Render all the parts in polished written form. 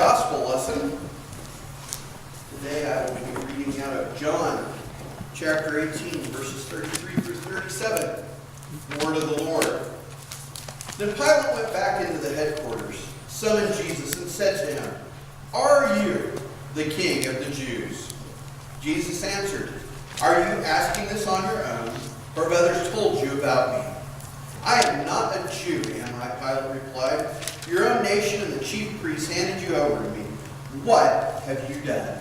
gospel lesson. Today I will be reading out of John chapter 18, verses 33 through 37. Word of the Lord. Then Pilate went back into the headquarters, summoned Jesus, and said to him, "Are you the king of the Jews?" Jesus answered, "Are you asking this on your own, or have others told you about me?" "I am not a Jew, am I?" Pilate replied. "Your own nation and the chief priests handed you over to me. What have you done?"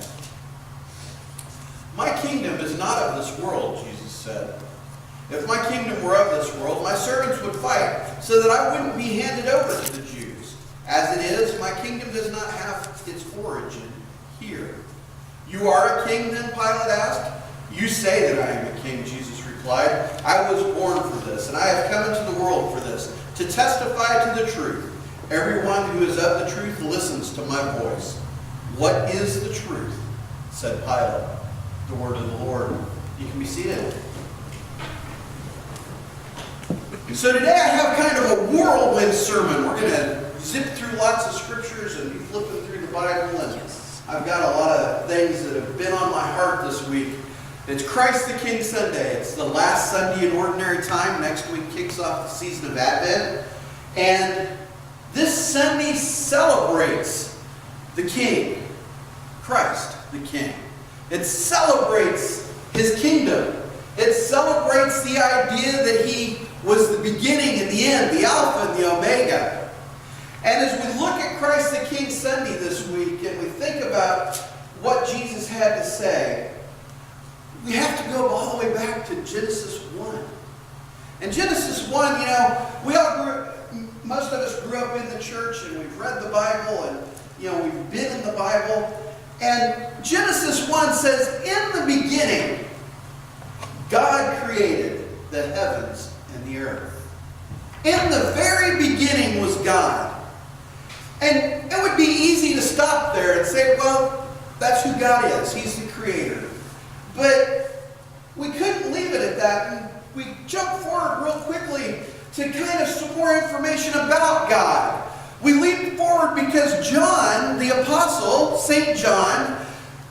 "My kingdom is not of this world," Jesus said. "If my kingdom were of this world, my servants would fight so that I wouldn't be handed over to the Jews. As it is, my kingdom does not have its origin here." "You are a king then?" Pilate asked. "You say that I am a king," Jesus replied. "I was born for this, and I have come into the world for this, to testify to the truth. Everyone who is of the truth listens to my voice." "What is the truth?" said Pilate. The word of the Lord. You can be seated. So today I have kind of a whirlwind sermon. We're going to zip through lots of scriptures and be flipping through the Bible. And I've got a lot of things that have been on my heart this week. It's Christ the King Sunday. It's the last Sunday in Ordinary Time. Next week kicks off the season of Advent. And this Sunday celebrates the King, Christ the King. It celebrates His kingdom. It celebrates the idea that He was the beginning and the end, the Alpha and the Omega. And as we look at Christ the King Sunday this week and we think about what Jesus had to say, we have to go all the way back to Genesis 1. And Genesis 1, we all most of us grew up in the church and we've read the Bible and, we've been in the Bible. And Genesis 1 says, "In the beginning, God created the heavens and the earth." In the very beginning was God. And it would be easy to stop there and say, well, that's who God is. He's the creator. But we couldn't leave it at that. And we jumped forward real quickly to kind of some more information about God. We leap forward because John, the apostle, St. John,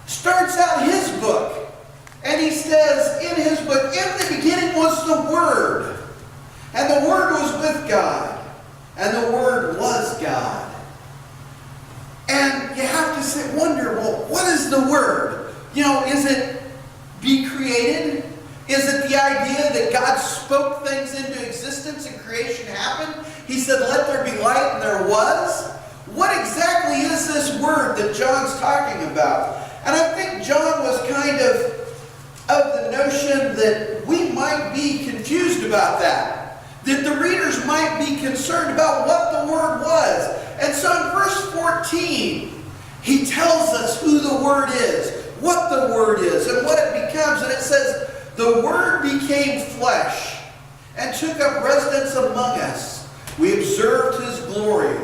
starts out his book. And he says in his book, "In the beginning was the Word. And the Word was with God. And the Word was God." And you have to wonder, well, what is the Word? Is it be created? Is it the idea that God spoke things into existence and creation happened? He said, "Let there be light," and there was? What exactly is this Word that John's talking about? And I think John was kind of the notion that we might be confused about that. That the readers might be concerned about what the Word was. And so in verse 14, he tells us who the Word is, what the Word is, and what it becomes. And it says, "The Word became flesh and took up residence among us. We observed His glory,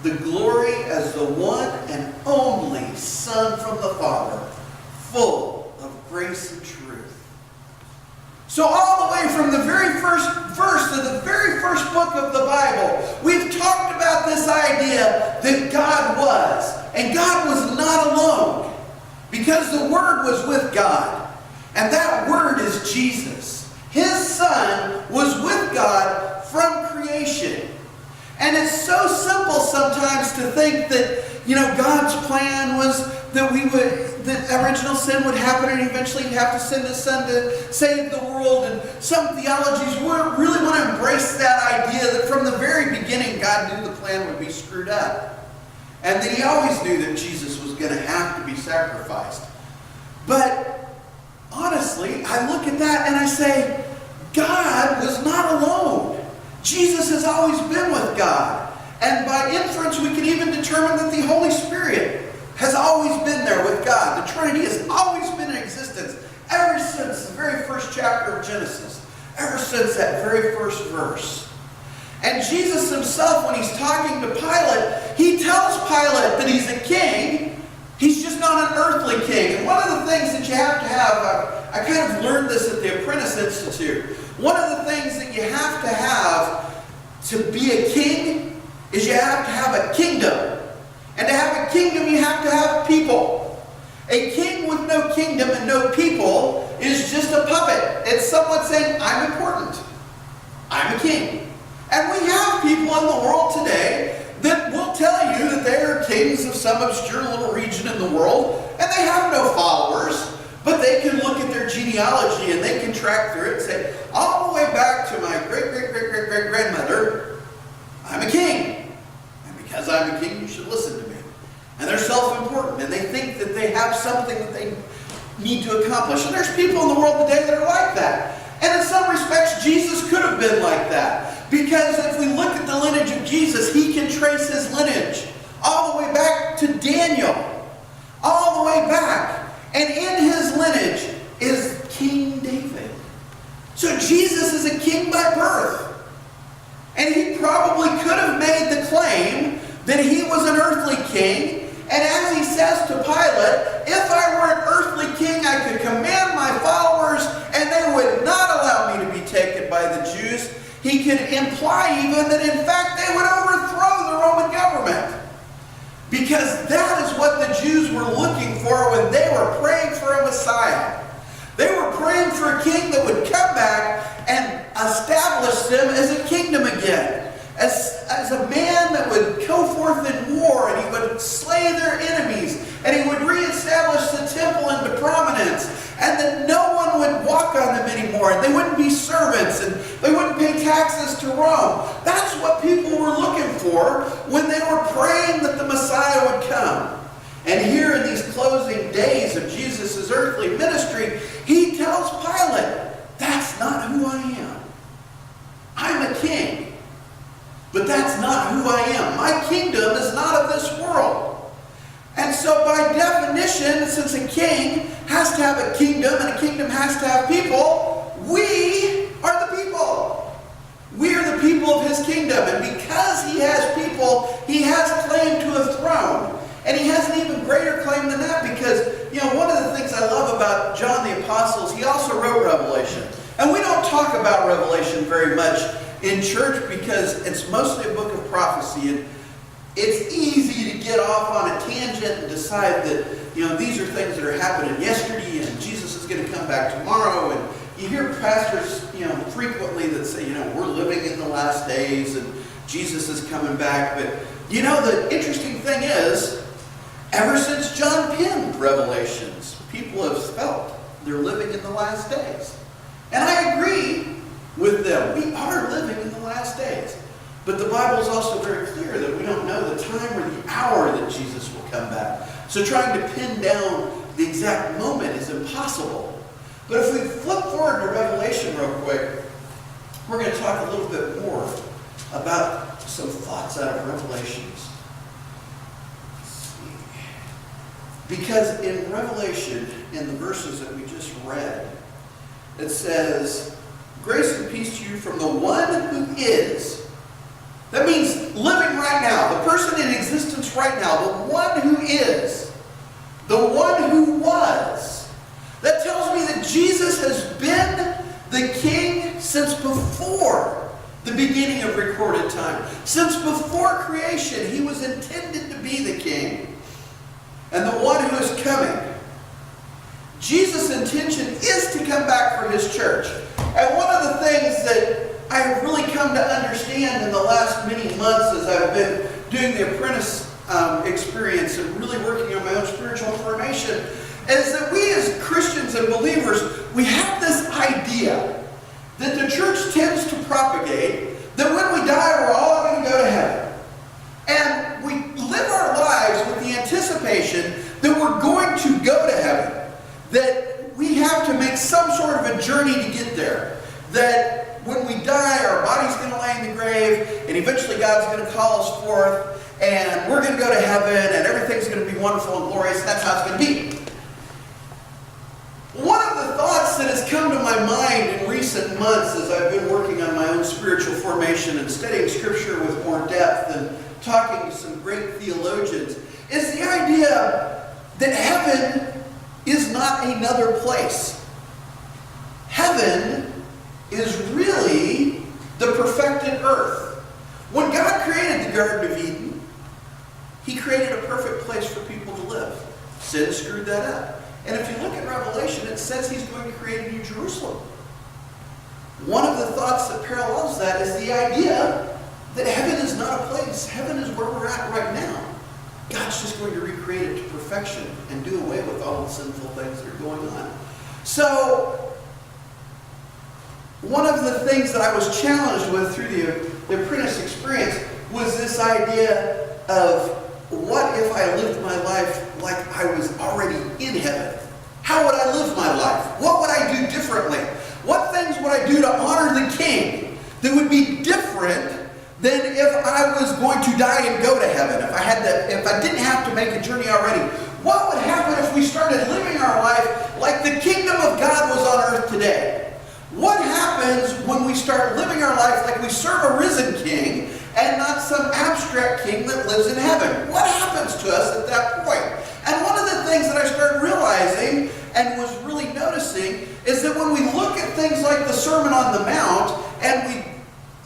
the glory as the one and only Son from the Father, full of grace and truth." So all the way from the very first verse to the very first book of the Bible, we've talked about this idea that God was. And God was not alone, because the Word was with God. And that Word is Jesus. His Son was with God from creation. And it's so simple sometimes to think that, God's plan was that that original sin would happen and eventually He'd have to send His Son to save the world. And some theologies really want to embrace that idea that from the very beginning God knew the plan would be screwed up. And that He always knew that Jesus was going to have to be sacrificed. But honestly, I look at that and I say, God was not alone. Jesus has always been with God. And by inference, we can even determine that the Holy Spirit has always been there with God. The Trinity has always been in existence ever since the very first chapter of Genesis. Ever since that very first verse. And Jesus Himself, when He's talking to Pilate, He tells Pilate that He's a king. He's just not an earthly king. And one of the things that you have to have, I kind of learned this at the Apprentice Institute. One of the things that you have to have to be a king is you have to have a kingdom. And to have a kingdom, you have to have people. A king with no kingdom and no people is just a puppet. It's someone saying, I'm important. I'm a king. And we have people in the world today that will tell you that they are kings of some obscure little region in the world, and they have no followers, but they can look at their genealogy and they can track through it and say, all the way back to my great-great-great-great-great-grandmother, I'm a king. And because I'm a king, you should listen to me. And they're self-important, and they think that they have something that they need to accomplish. And there's people in the world today that are like that. And in some respects, Jesus could have been like that. Because if we look at the lineage of Jesus, he can trace his lineage all the way back to Daniel. All the way back. And in his lineage is King David. So Jesus is a king by birth. And he probably could have made the claim that he was an earthly king. And as he says to Pilate, if I were an earthly king, I could command my followers and they would not allow me to be taken by the Jews. He could imply even that in fact they would overthrow the Roman government. Because that is what the Jews were looking for when they were praying for a Messiah. They were praying for a king that would come back and establish them as a kingdom again. As a man that would go forth in war, and he would slay their enemies, and he would reestablish the temple into prominence, and that no one would walk on them anymore, and they wouldn't be servants, and they wouldn't pay taxes to Rome. That's what people were looking for when they were praying that the Messiah would come. And here in these closing days of Jesus' earthly ministry, he tells Pilate, that's not who I am. I'm a king. But that's not who I am. My kingdom is not of this world. And so by definition, since a king has to have a kingdom and a kingdom has to have people, we are the people. We are the people of his kingdom. And because he has people, he has claim to a throne. And he has an even greater claim than that because, one of the things I love about John the Apostle is he also wrote Revelation. And we don't talk about Revelation very much in church because it's mostly a book of prophecy, and it's easy to get off on a tangent and decide that these are things that are happening yesterday and Jesus is going to come back tomorrow. And you hear pastors frequently that say we're living in the last days and Jesus is coming back. But the interesting thing is, ever since John penned Revelations, people have felt they're living in the last days, and I agree with them. We are living in the last days. But the Bible is also very clear that we don't know the time or the hour that Jesus will come back. So trying to pin down the exact moment is impossible. But if we flip forward to Revelation real quick, we're going to talk a little bit more about some thoughts out of Revelations. Let's see. Because in Revelation, in the verses that we just read, it says, grace and peace to you from the one who is. That means living right now. The person in existence right now. The one who is. The one who was. That tells me that Jesus has been the king since before the beginning of recorded time. Since before creation, he was intended to be the king. And the one who is coming. Jesus' intention is to come back for his church. And one of the things that I have really come to understand in the last many months as I've been doing the apprentice experience and really working on my own spiritual formation is that we as Christians and believers, we have this idea that the church tends to propagate that when we die, we're all going to go to heaven. And we live our lives with the anticipation that we're going to go to heaven. That we have to make some sort of a journey to get there. That when we die, our body's going to lay in the grave, and eventually God's going to call us forth, and we're going to go to heaven, and everything's going to be wonderful and glorious, and that's how it's going to be. One of the thoughts that has come to my mind in recent months as I've been working on my own spiritual formation and studying Scripture with more depth and talking to some great theologians is the idea that heaven is not another place. Heaven is really the perfected earth. When God created the Garden of Eden, He created a perfect place for people to live. Sin screwed that up. And if you look at Revelation, it says he's going to create a new Jerusalem. One of the thoughts that parallels that is the idea that heaven is not a place. Heaven is where we're at right now. God's just going to recreate it to perfection and do away with all the sinful things that are going on. So, one of the things that I was challenged with through the apprentice experience was this idea of, what if I lived my life like I was already in heaven? How would I live my life? What would I do differently? What things would I do to honor the King that would be different than if I was going to die and go to heaven? If I didn't have to make a journey already, what would happen if we started living our life like the kingdom of God was on earth today? What happens when we start living our life like we serve a risen King and not some abstract king that lives in heaven? What happens to us at that point? And one of the things that I started realizing and was really noticing is that when we look at things like the Sermon on the Mount, and we,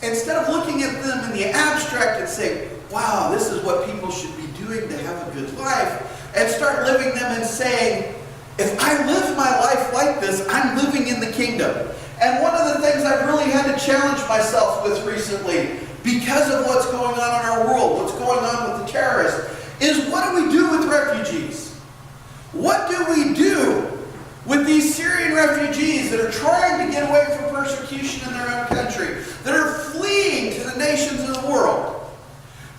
instead of looking at them in the abstract and say, wow, this is what people should be doing to have a good life, and start living them and saying, if I live my life like this, I'm living in the kingdom. And one of the things I've really had to challenge myself with recently, because of what's going on in our world, what's going on with the terrorists, is what do we do with refugees? What do we do with these Syrian refugees that are trying to get away from persecution in their own country, that are fleeing to the nations of the world?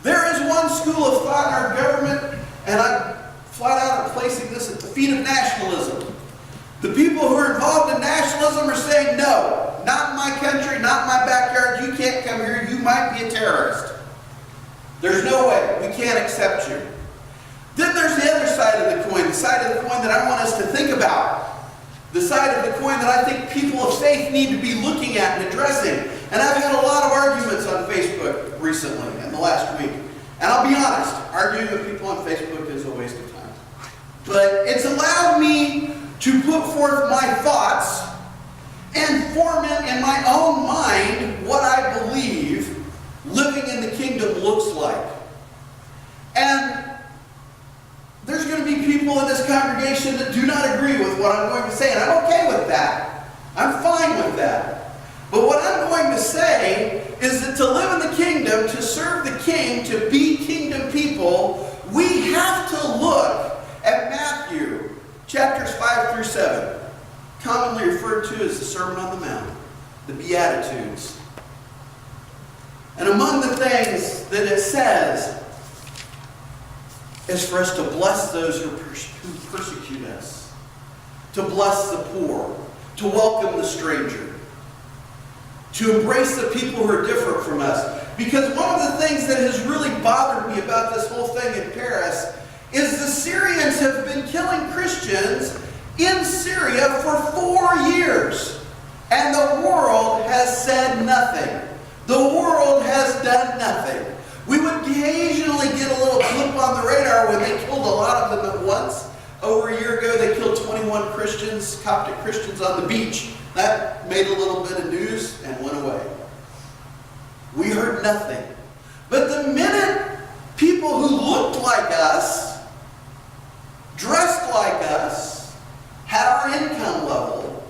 There is one school of thought in our government, and I'm flat out placing this at the feet of nationalism. The people who are involved in nationalism are saying, no, not in my country, not in my backyard, you can't come here, you might be a terrorist. There's no way, we can't accept you. Then there's the other side of the coin, the side of the coin that I want us to think about. The side of the coin that I think people of faith need to be looking at and addressing. And I've had a lot of arguments on Facebook recently, in the last week. And I'll be honest, arguing with people on Facebook is a waste of time. But it's allowed me to put forth my thoughts and form in my own mind what I believe living in the kingdom looks like. And there's going to be people in this congregation that do not agree with what I'm going to say, and I'm okay with that. I'm fine with that. But what I'm going to say is that to live in the kingdom, to serve the King, to be kingdom people, we have to look at Matthew chapters 5 through 7, commonly referred to as the Sermon on the Mount, the Beatitudes. And among the things that it says is for us to bless those who persecute us, to bless the poor, to welcome the stranger, to embrace the people who are different from us. Because one of the things that has really bothered me about this whole thing in Paris is the Syrians have been killing Christians in Syria for 4 years. And the world has said nothing. The world has done nothing. We would occasionally get a little blip on the radar when they killed a lot of them at once. Over a year ago, they killed 21 Christians, Coptic Christians, on the beach. That made a little bit of news and went away. We heard nothing. But the minute people who looked like us, dressed like us, had our income level,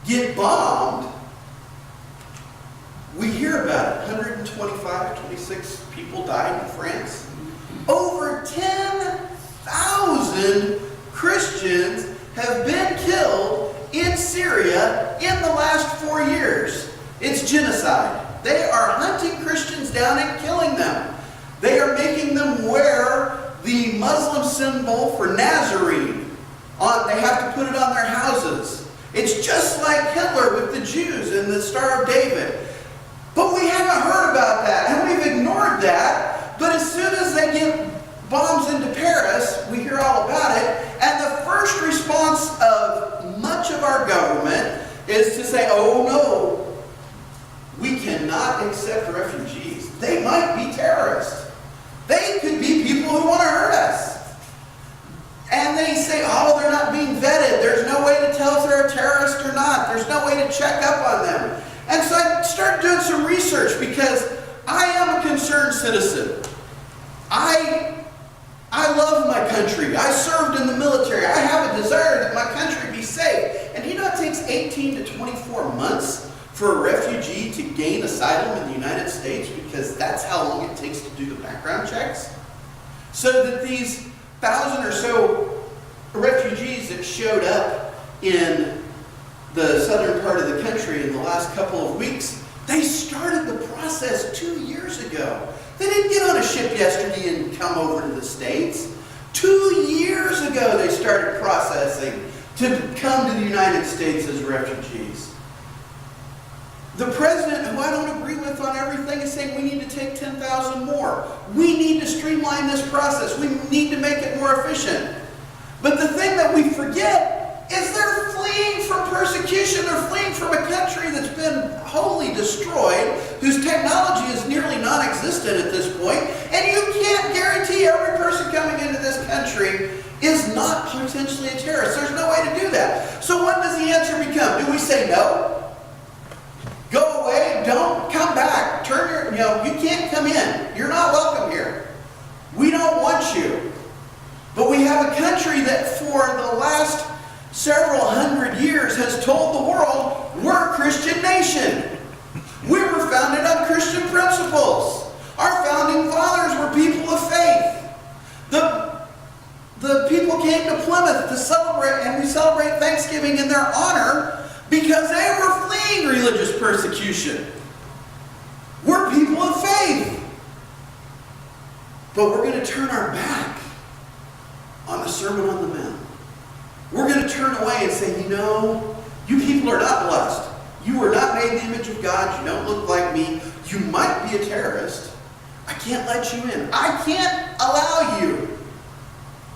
get bombed, we hear about it. 125, 26 people died in France. Over 10,000 Christians have been killed in Syria in the last 4 years. It's genocide. They are hunting Christians down and killing them. They are making them wear the Muslim symbol for Nazarene. They have to put it on their houses. It's just like Hitler with the Jews and the Star of David. But we haven't heard about that, and we've ignored that. But as soon as they get bombs into Paris, we hear all about it. And the first response of much of our government is to say, oh no, we cannot accept refugees. They might be terrorists. They could be people who want to hurt us. And they say, oh, they're not being vetted. There's no way to tell if they're a terrorist or not. There's no way to check up on them. And so I started doing some research because I am a concerned citizen. I country. I served in the military. I have a desire that my country be safe. And it takes 18 to 24 months for a refugee to gain asylum in the United States, because that's how long it takes to do the background checks. So that these 1,000 or so refugees that showed up in the southern part of the country in the last couple of weeks, they started the process 2 years ago. They didn't get on a ship yesterday and come over to the States. 2 years ago they started processing to come to the United States as refugees. The president, who I don't agree with on everything, is saying we need to take 10,000 more. We need to streamline this process. We need to make it more efficient. But the thing that we forget is they're fleeing from persecution. They're fleeing from a country that's been wholly destroyed, whose technology is nearly non-existent at this point, and you can't guarantee every person coming into this country is not potentially a terrorist. There's no way to do that. So what does the answer become? Do we say no? Go away, don't come back. You can't come in. You're not welcome here. We don't want you. But we have a country that for the last several hundred years has told the world, we're a Christian nation. We were founded on Christian principles. Our founding fathers were people of faith. The people came to Plymouth to celebrate, and we celebrate Thanksgiving in their honor because they were fleeing religious persecution. We're people of faith. But we're going to turn our back on the Sermon on the Mount. We're going to turn away and say, you people are not blessed. You were not made in the image of God. You don't look like me. You might be a terrorist. I can't let you in. I can't allow you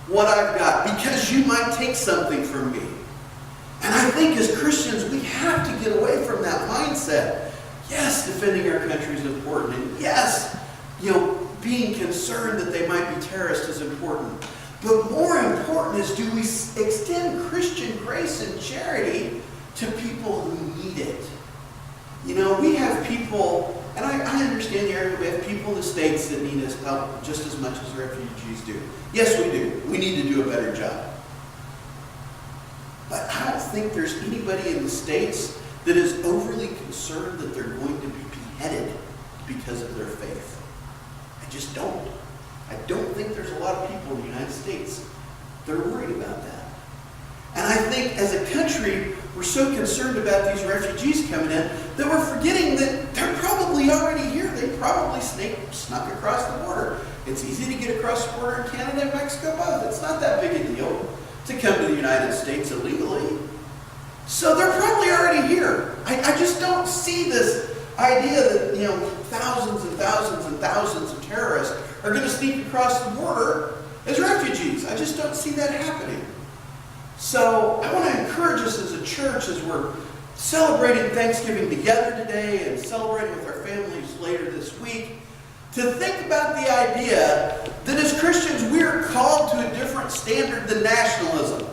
what I've got because you might take something from me. And I think as Christians, we have to get away from that mindset. Yes, defending our country is important. And yes, being concerned that they might be terrorists is important. But more important is, do we extend Christian grace and charity to people who need it? We have people, and I understand the area, we have people in the States that need us help just as much as refugees do. Yes, we do. We need to do a better job. But I don't think there's anybody in the States that is overly concerned that they're going to be beheaded because of their faith. I just don't. I don't think there's a lot of people in the United States that are worried about that. And I think as a country, we're so concerned about these refugees coming in that we're forgetting that they're probably already here. They probably snuck across the border. It's easy to get across the border in Canada and Mexico both. It's not that big a deal to come to the United States illegally. So they're probably already here. I just don't see this idea that, thousands and thousands and thousands of terrorists are going to sneak across the border as refugees. I just don't see that happening. So I want to encourage us as a church, as we're celebrating Thanksgiving together today and celebrating with our families later this week, to think about the idea that as Christians we are called to a different standard than nationalism.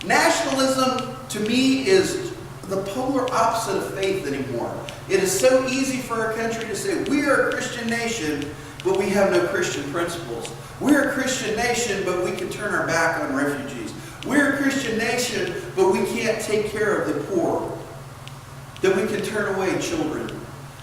Nationalism, to me, is the polar opposite of faith anymore. It is so easy for our country to say, we are a Christian nation, but we have no Christian principles. We're a Christian nation, but we can turn our back on refugees. We're a Christian nation, but we can't take care of the poor. That we can turn away children.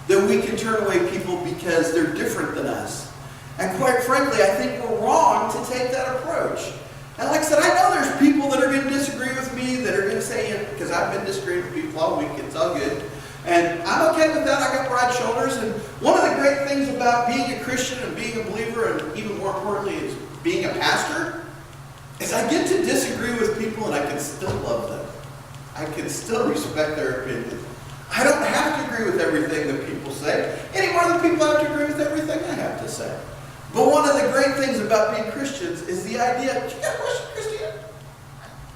That we can turn away people because they're different than us. And quite frankly, I think we're wrong to take that approach. And like I said, I know there's people that are going to disagree with me, that are going to say, because I've been disagreeing with people all week, it's all good. And I'm okay with that. I got broad shoulders. And one of the great things about being a Christian and being a believer, and even more importantly, is being a pastor, is I get to disagree with people and I can still love them. I can still respect their opinion. I don't have to agree with everything that people say, any more than people have to agree with everything I have to say. But one of the great things about being Christians is the idea. You got a question, Christina?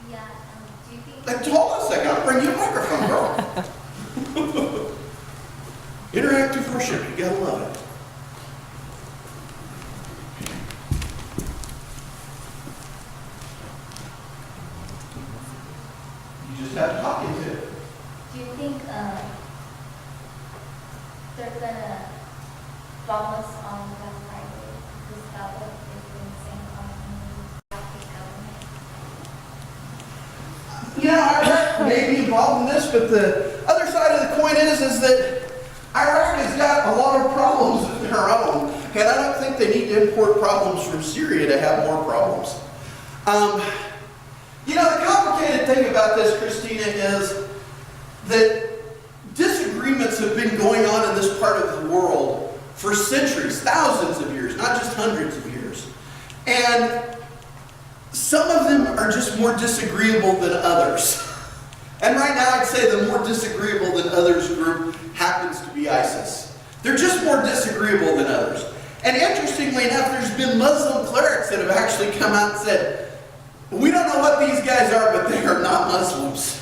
Yeah. Do you think? Hold on a second. I'll bring you a microphone, girl. Interactive worship. You gotta love it. You just have to talk into it. Do you think they're gonna bomb us on Black Friday? Is that what they've been saying on the news? Iraq may be involved in this, but the other side of the coin is that Iraq has got a lot of problems of their own, and I don't think they need to import problems from Syria to have more problems. The complicated thing about this, Christina, is that disagreements have been going on in this part of the world for centuries, thousands of years, not just hundreds of years. And some of them are just more disagreeable than others. And right now I'd say the more disagreeable than others group happens to be ISIS. They're just more disagreeable than others. And interestingly enough, there's been Muslim clerics that have actually come out and said, we don't know what these guys are, but they are not Muslims.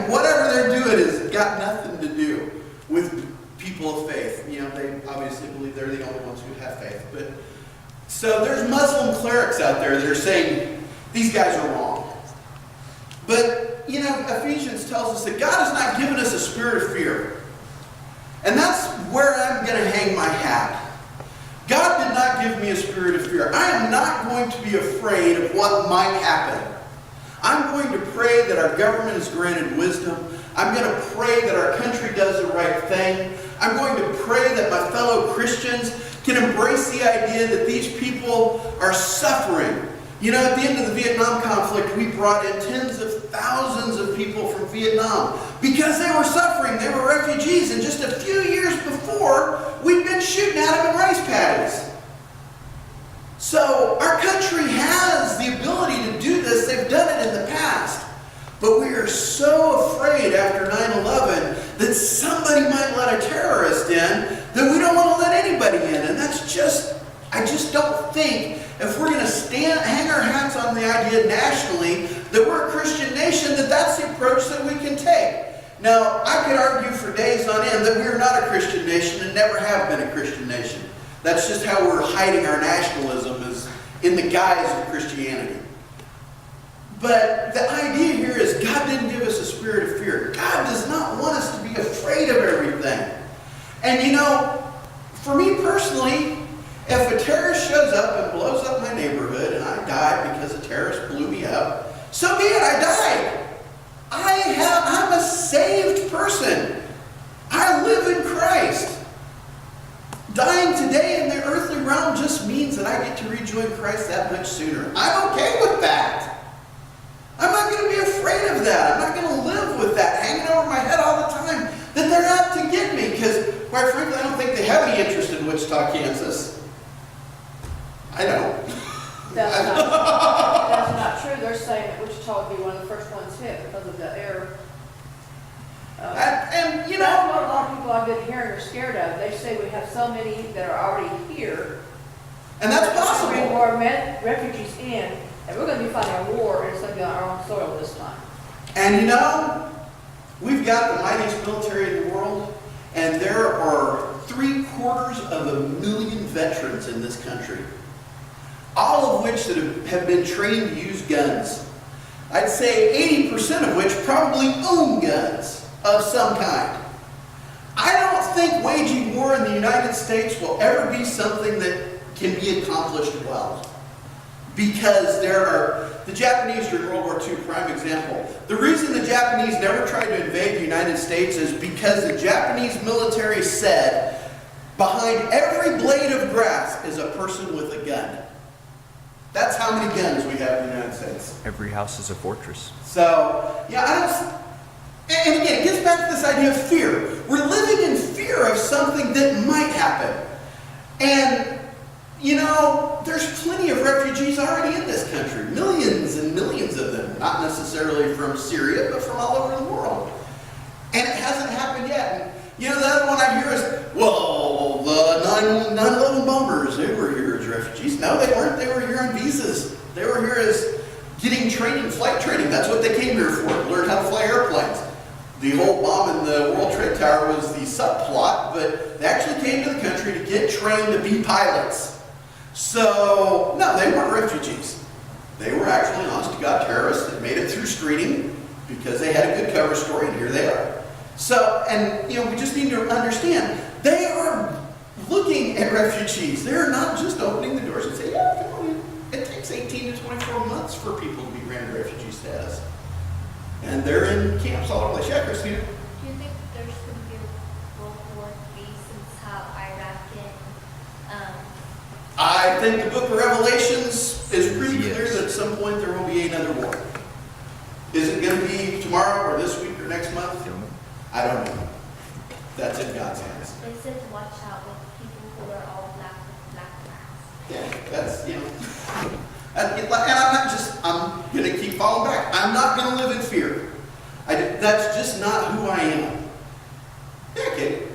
Whatever they're doing has got nothing to do with people of faith. They obviously believe they're the only ones who have faith. So there's Muslim clerics out there that are saying these guys are wrong. But, Ephesians tells us that God has not given us a spirit of fear. And that's where I'm going to hang my hat. God did not give me a spirit of fear. I am not going to be afraid of what might happen. I'm going to pray that our government is granted wisdom. I'm going to pray that our country does the right thing. I'm going to pray that my fellow Christians can embrace the idea that these people are suffering. At the end of the Vietnam conflict, we brought in tens of thousands of people from Vietnam because they were suffering. They were refugees. And just a few years before, we'd been shooting at them in rice paddies. So our country has the ability to do this. They've done it in the past. But we are so afraid after 9/11 that somebody might let a terrorist in that we don't want to let anybody in. And I just don't think if we're going to hang our hats on the idea nationally that we're a Christian nation, that's the approach that we can take. Now, I could argue for days on end that we're not a Christian nation and never have been a Christian nation. That's just how we're hiding our nationalism, is in the guise of Christianity. But the idea here is God didn't give us a spirit of fear. God does not want us to be afraid of everything. And for me personally, if a terrorist shows up and blows up my neighborhood and I die because a terrorist blew me up, so be it, I died. I'm a saved person. I live in Christ. Dying today in the earthly realm just means that I get to rejoin Christ that much sooner. I'm okay with that. I'm not going to be afraid of that. I'm not going to live with that hanging over my head all the time, that they're out to get me, because quite frankly, I don't think they have any interest in Wichita, Kansas. I don't. That's not true. They're saying that Wichita would be one of the first ones hit because of the air. And That's what a lot of people I've been hearing are scared of. They say we have so many that are already here. and that's We're bringing possible. more refugees in, and we're going to be fighting a war, and it's going to be on our own soil this time. And we've got the mightiest military in the world, and there are 750,000 veterans in this country, all of which that have been trained to use guns. I'd say 80% of which probably own guns of some kind. I don't think waging war in the United States will ever be something that can be accomplished well. Because the Japanese during World War II, prime example. The reason the Japanese never tried to invade the United States is because the Japanese military said, behind every blade of grass is a person with a gun. That's how many guns we have in the United States. Every house is a fortress. So, and again, it gets back to this idea of fear. We're living in fear of something that might happen. And, there's plenty of refugees already in this country. Millions and millions of them. Not necessarily from Syria, but from all over the world. And it hasn't happened yet. And, the other one I hear is, well, the 9/11 bombers, they were here as refugees. No, they weren't. They were here on visas. They were here as getting training, flight training. That's what they came here for, to learn how to fly airplanes. The whole bomb in the World Trade Tower was the subplot, but they actually came to the country to get trained to be pilots. So, no, they weren't refugees. They were actually honest-to-God terrorists that made it through screening because they had a good cover story, and here they are. So, and, we just need to understand, they are looking at refugees. They're not just opening the doors and saying, yeah, come on in. It takes 18 to 24 months for people to be granted refugee status. And they're in camps all over the place. Yeah, Christina? Do you think there's going to be a World War III since how Iraq and I think the book of Revelations is pretty clear Yes. that at some point there will be another war. Is it going to be tomorrow or this week or next month? I don't know. That's in God's hands. they said to watch out with people who are all black with black masks? Yeah, that's, and I'm going to keep falling back. I'm not going to live in fear. That's just not who I am. Yeah, Katie.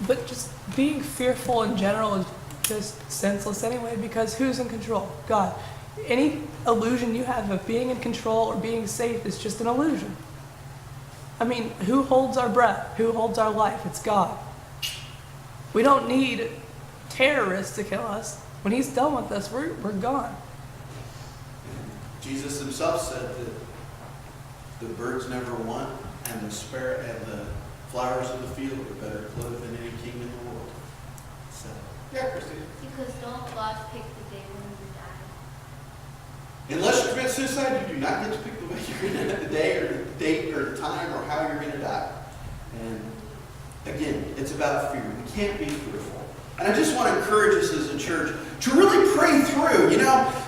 But just being fearful in general is just senseless anyway, because who's in control? God. Any illusion you have of being in control or being safe is just an illusion. I mean, who holds our breath? Who holds our life? It's God. We don't need terrorists to kill us. When he's done with us, we're gone. Jesus himself said that the birds never want, and the flowers of the field are better clothed than any king in the world. So, yeah, Christina. Because don't God pick the day when you die? Unless you commit suicide, you do not get to pick the way you're going to, the day or the date or the time or how you're going to die. And again, it's about fear. We can't be fearful. And I just want to encourage us as a church to really pray through.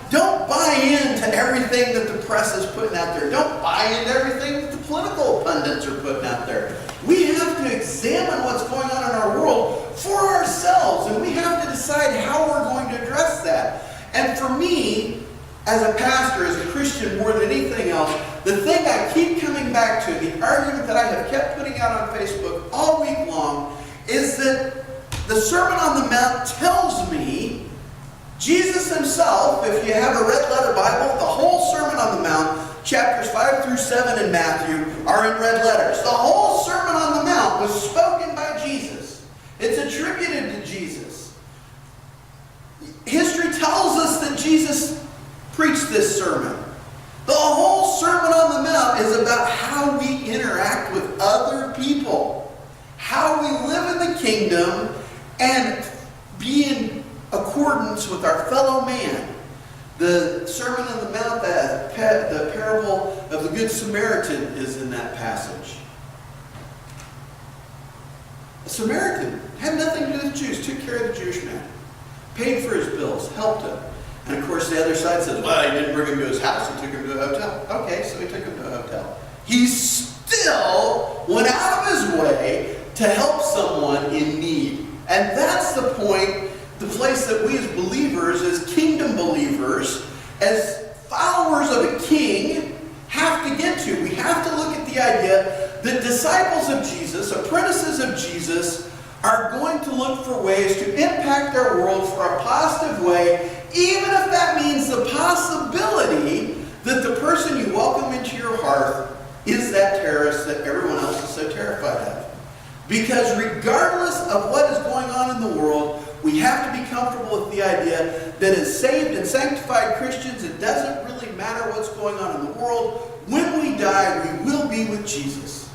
Don't buy into everything that the press is putting out there. Don't buy into everything that the political pundits are putting out there. We have to examine what's going on in our world for ourselves, and we have to decide how we're going to address that. And for me, as a pastor, as a Christian, more than anything else, the thing I keep coming back to, the argument that I have kept putting out on Facebook all week long, is that the Sermon on the Mount tells me Jesus himself, if you have a red letter Bible, the whole Sermon on the Mount, chapters 5 through 7 in Matthew, are in red letters. The whole Sermon on the Mount was spoken by Jesus. It's attributed to Jesus. History tells us that Jesus preached this sermon. The whole Sermon on the Mount is about how we interact with other people, how we live in the kingdom and be in accordance with our fellow man. The Sermon on the Mount, the parable of the Good Samaritan is in that passage. A Samaritan had nothing to do with the Jews, took care of the Jewish man, paid for his bills, helped him. And of course the other side says, well, he didn't bring him to his house, he took him to a hotel. Okay, so he took him to a hotel. He still went out of his way to help someone in need. And that's the point, the place that we as believers, as kingdom believers, as followers of a king, have to get to. We have to look at the idea that disciples of Jesus, apprentices of Jesus, are going to look for ways to impact our world for a positive way, even if that means the possibility that the person you welcome into your hearth is that terrorist that everyone else is so terrified of. Because regardless of what is going on in the world, we have to be comfortable with the idea that as saved and sanctified Christians, it doesn't really matter what's going on in the world. When we die, we will be with Jesus.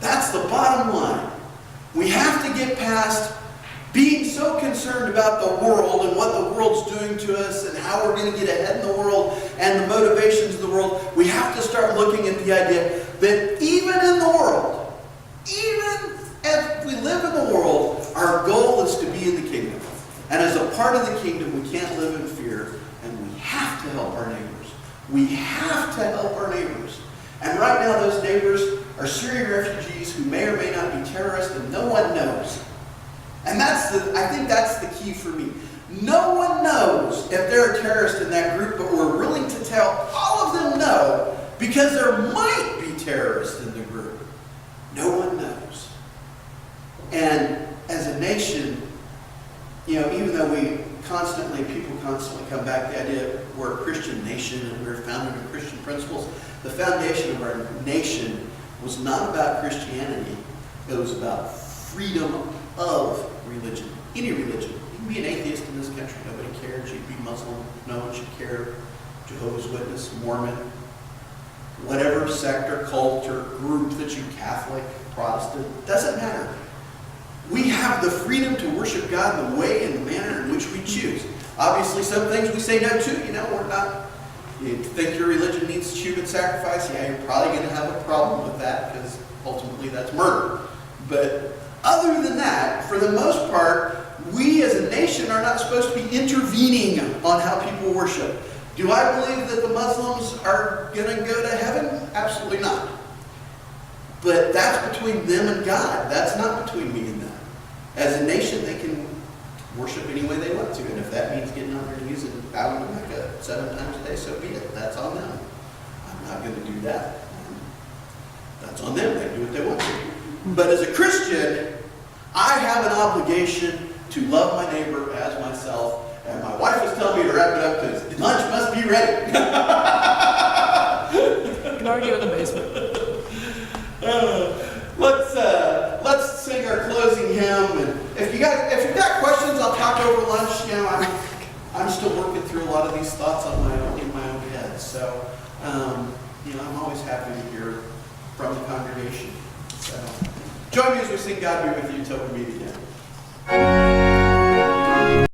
That's the bottom line. We have to get past being so concerned about the world and what the world's doing to us and how we're going to get ahead in the world and the motivations of the world. We have to start looking at the idea that even in the world, even as we live in the world, our goal is to be in the kingdom. And as a part of the kingdom, we can't live in fear, and we have to help our neighbors. We have to help our neighbors. And right now, those neighbors are Syrian refugees who may or may not be terrorists, and no one knows. And I think that's the key for me. No one knows if they're a terrorist in that group, but we're willing to tell all of them no, because there might be terrorists in the group. No one knows. And as a nation, even though people constantly come back to the idea we're a Christian nation and we're founded on Christian principles, the foundation of our nation was not about Christianity. It was about freedom of religion. Any religion. You can be an atheist in this country. Nobody cares. You can be Muslim. No one should care. Jehovah's Witness, Mormon, whatever sector, cult, or group that you Catholic, Protestant, doesn't matter. We have the freedom to worship God in the way and the manner in which we choose. Obviously, some things we say no to. You think your religion needs human sacrifice? Yeah, you're probably going to have a problem with that because ultimately that's murder. But other than that, for the most part, we as a nation are not supposed to be intervening on how people worship. Do I believe that the Muslims are going to go to heaven? Absolutely not. But that's between them and God. That's not between me and them. As a nation, they can worship any way they want to. And if that means getting on their knees and bowing to Mecca 7 times a day, so be it. That's on them. I'm not going to do that. That's on them. They do what they want to. But as a Christian, I have an obligation to love my neighbor as myself. And my wife is telling me to wrap it up because lunch must be ready. You can argue in the basement. Let's sing our closing hymn. And if you've got questions, I'll talk over lunch. You know, I'm still working through a lot of these thoughts in my own head. So, you know, I'm always happy to hear from the congregation. So, join me as we sing "God Be With You" until we meet again.